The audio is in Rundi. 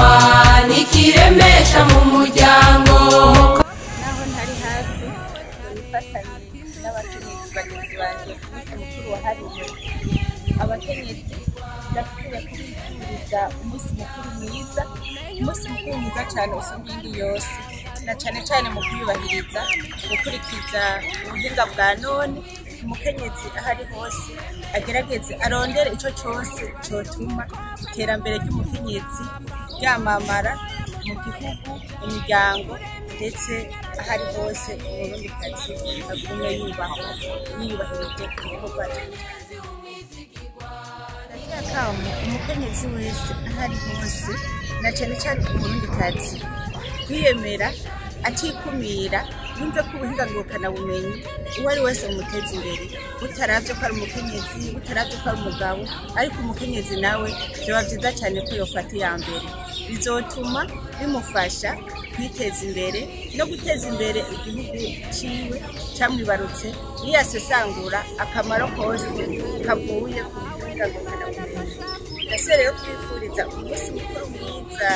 zigirwa n'ikiremesha mu muryango. Naho ntari hafi bifatanye n'abakenyezi bagenzi banjye ku munsi mukuru wahariwe abakenyezi, ndasubiye kubifuriza umunsi mukuru mwiza, umunsi mukuru mwiza cyane usumba indi yose, na cyane cyane mu kwiyubahiriza gukurikiza ubuhinga bwa none. Umukenyezi ahari hose agerageze arondere ico cyose cyotuma iterambere ry'umukenyezi ryamamara mu gihugu, imiryango, ndetse ahari hose umurundikazi agume yubahirije ibikorwa bye. Umukenyezi wese ahari hose, na cyane cyane umurundikazi, kwiyemera atikumira, yumve ko ubuhinga ngurukanabumenyi uwo ari wese bumuteza imbere, utaravye ko ari umukenyezi, utaravye ko ari umugabo, ariko umukenyezi nawe vyoba vyiza cyane ko yofata iya mbere. Bizotuma bimufasha kwiteza imbere no guteza imbere igihugu ciwe camwibarutse, niyasesangura akamaro kose kavuye ku buhinga ngurukanabumenyi. Ndasubiye rero kwifuriza umunsi mukuru mwiza.